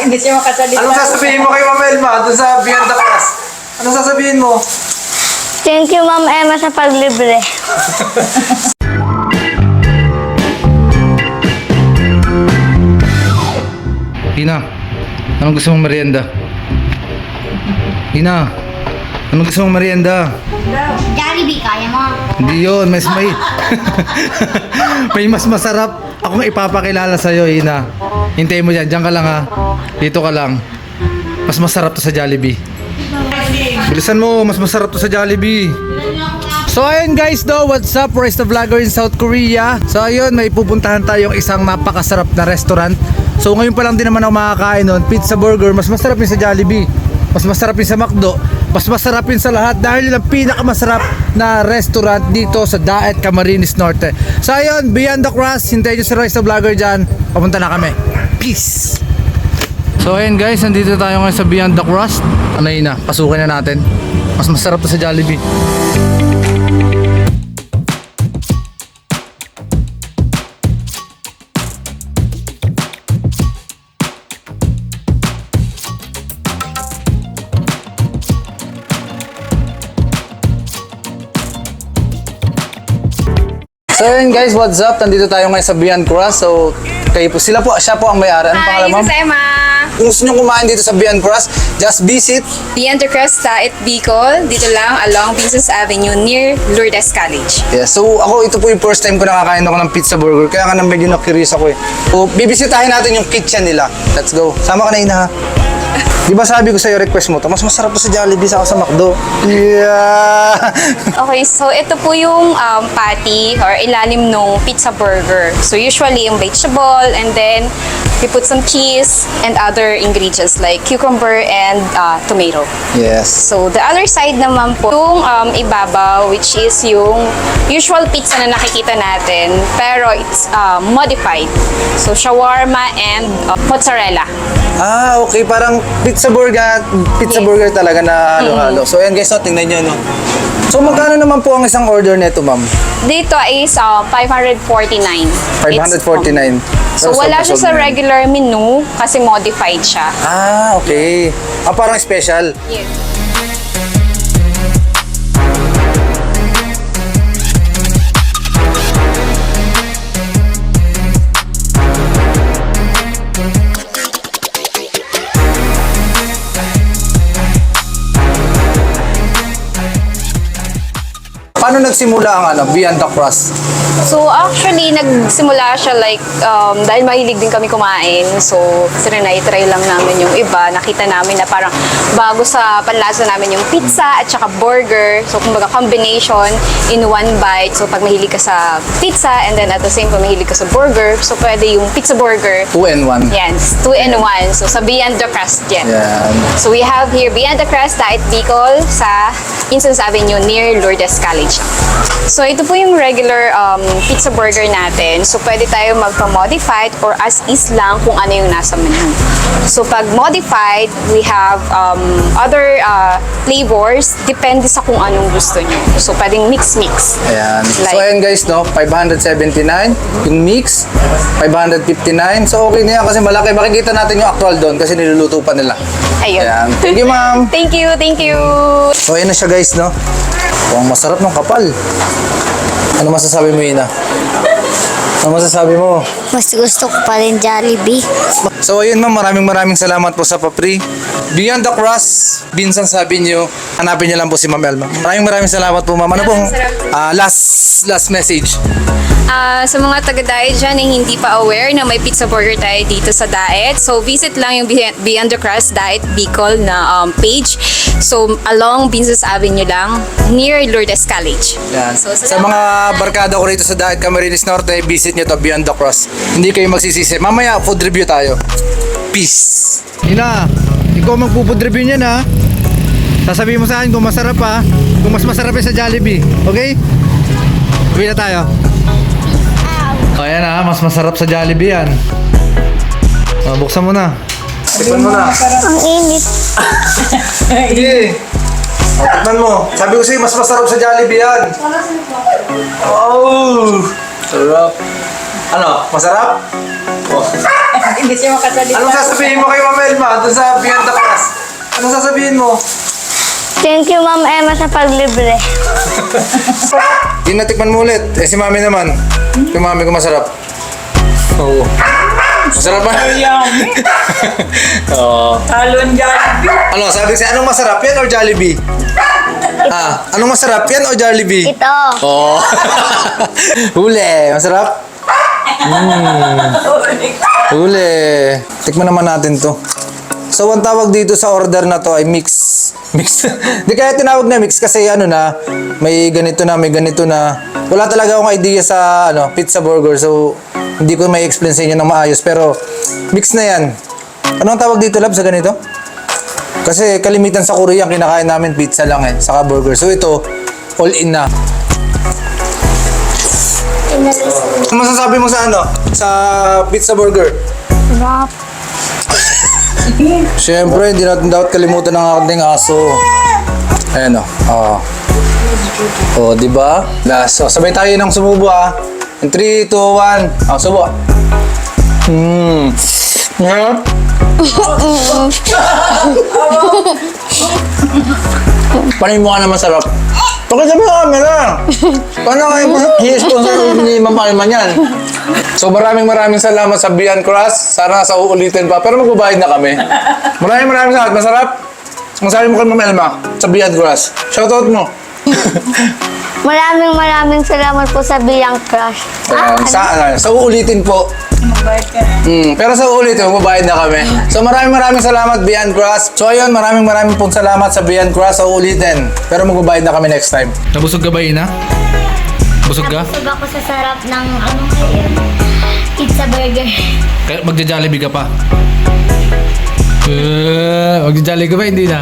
Hindi siya makasalita. Anong sasabihin mo kay Ma'am Elma doon sa Beyond the Class? Anong sasabihin mo? Thank you, Ma'am Emma, sa paglibre. Ina, anong gusto mong merienda? Ina, anong gusto mong merienda? Jollibee, kaya mo? Hindi yun, may may mas masarap akong ipapakilala sa'yo, Ina. Hintayin mo dyan ka lang ha. Dito ka lang. Mas masarap to sa Jollibee. Bilisan mo, mas masarap to sa Jollibee. So ayun guys, what's up? Rise the Vlogger in South Korea. So ayun, may pupuntahan tayong isang napakasarap na restaurant. So ngayon pa lang din naman ako makakain nun. Pizza burger, mas masarap yun sa Jollibee. Mas masarap yun sa McDo. Mas masarap yun sa lahat dahil yun ang pinakamasarap na restaurant dito sa Daet, Camarines Norte. So ayun, Beyond the Crust, hintayin nyo si Rise the Vlogger dyan. Papunta na kami. Peace! So ayun guys, nandito tayo ngayon sa Beyond the Crust. Ano yun na, pasukin na natin. Mas masarap to sa Jollibee. So yun guys, what's up? Nandito tayo ngayon sa Beyond Crust. So, siya po ang may-ari. Anong pangalan, ma'am? Hi, this is Emma. Kung gusto nyo kumain dito sa Beyond Crust, just visit. Beyond the Crust, Daet, Bicol. Dito lang, along Princess Avenue, near Lourdes College. Yeah, so ito po yung first time ko nakakain ako ng pizza burger. Kaya nga medyo na-curious ako eh. So, bibisitahin natin yung kitchen nila. Let's go. Sama ka na, Ina, ha? Di ba sabi ko sa'yo, request mo to, mas masarap to sa Jollibee sa McDo. Yeah! Okay, so ito po yung patty or ilalim nung pizza burger. So usually yung vegetable and then we put some cheese and other ingredients like cucumber and tomato. Yes. So the other side naman po, yung ibabaw, which is yung usual pizza na nakikita natin, pero it's modified. So shawarma and mozzarella. Ah, okay. Parang pizza burger talaga na halo-halo. So, ayan guys, tingnan nyo, no? So, magkano naman po ang isang order nito, ma'am? Dito is 549. 549. So, wala siya sa regular menu kasi modified siya. Ah, okay. Parang special. Yes. Paano nagsimula ang Beyond the Crust? So actually, nagsimula siya like, dahil mahilig din kami kumain. So, try lang namin yung iba. Nakita namin na parang bago sa panlasa namin yung pizza at saka burger. So, kumbaga combination in one bite. So, pag mahilig ka sa pizza and then at the same time mahilig ka sa burger, so pwede yung pizza burger. 2-in-1. Yan, 2-in-1. So, sa Beyond the Crust yan. Yan. So, we have here Beyond the Crust, Daet, Bicol sa Princess Avenue near Lourdes College. So, ito po yung regular pizza burger natin. So, pwede tayo magpa-modified or as is lang kung ano yung nasa menu. So, pag modified, we have other flavors. Depende sa kung anong gusto nyo. So, pwedeng mix-mix. Ayan. Like, So, ayan guys, no? 579. Yung mix, 559. So, okay na yan kasi malaki. Makikita natin yung actual doon kasi niluluto pa nila. ayun. Ayan. Thank you, ma'am. Thank you, thank you. So, ayan na siya guys, no? Ang masarap ng kapal. Ano masasabi mo, Ina? Ano masasabi mo? Mas gusto ko pa rin Jollibee. So ayun ma'am, maraming salamat po sa papri. Beyond the Crust, Binsan sabi niyo, hanapin niyo lang po si Ma'am Elma. Maraming salamat po ma'am. Ano pong last message? Sa mga taga-Daet dyan na hindi pa aware na may pizza burger tayo dito sa Daet, so visit lang yung Beyond the Crust Daet Bicol na page. So along Princess Avenue lang, near Lourdes College. Yan. So, Sa mga barkada ko rito sa Daet, Camarines Norte, visit niyo to Beyond the Crust. Hindi kayo magsisisi. Mamaya food review tayo. Peace. Ina, ikaw magpo-food review niyan ha. Sasabihin mo sa akin kung masarap ha. Kung mas masarap sa Jollibee. Okay? Uwi na tayo. Ayan ha, mas masarap sa Jollibee yan. Buksan mo na. Tikman mo na. Ang init. Sige. Tikman mo. Sabi ko sa'yo, mas masarap sa Jollibee yan. Oh! Sarap. Ano? Masarap? Oh. Hindi siya makasalita. Anong sasabihin mo kay Ma'am Elma sabihin mo? Thank you, Ma'am Emma, sa paglibre. Yung natikman mo ulit. Eh, si mami naman. Yung mami ko masarap. Oo. Masarap ba? Oo. Talon Jollibee. Ano, sabi siya, anong masarap yan or Jollibee? Anong masarap yan o Jollibee? Ito. Oo. Huli. Masarap? Huli. Tikman naman natin to. So, ang tawag dito sa order na to ay mix. Mix. Di kaya tinawag na mix kasi ano na, may ganito na, may ganito na. Wala talaga akong idea sa pizza burger. So, hindi ko may explain sa inyo ng maayos. Pero, mix na yan. Ano ang tawag dito, Lab, sa ganito? Kasi kalimitan sa Korea, kinakain namin pizza lang saka burger. So, ito, all in na. Ano masasabi mo sa sa pizza burger? Sarap. Siyempre, hindi natin dapat kalimutan ng ating aso. Ayan o. Di ba? Last. O, sabay tayo ng sumubo In 3, 2, 1. O, subo. Sarap. Paano mo ka naman sarap? Pakita mo sa camera. Paano kayo i-sponsor ni Ma'am Alma yan? So maraming salamat sa Beyond Crust. Sana sa uulitin pa. Pero magbabayad na kami. Maraming salamat. Masarap. Ang sabi mo kay Ma'am Alma sa Beyond Crust. Shoutout mo. Maraming salamat po sa Beyond Crush. Sa uulitin po. Mabait ka na. Pero sa uulitin, magbabayad na kami. So maraming salamat Beyond Crust. So ayun, maraming pong salamat sa Beyond Crust sa uulitin. Pero magbabayad na kami next time. Nabusog ka ba, Ina? Busog ka? Busog ako sa sarap ng pizza burger. Kaya magja-Jollibee ka pa? Magja-Jollibee ka ba? Hindi na.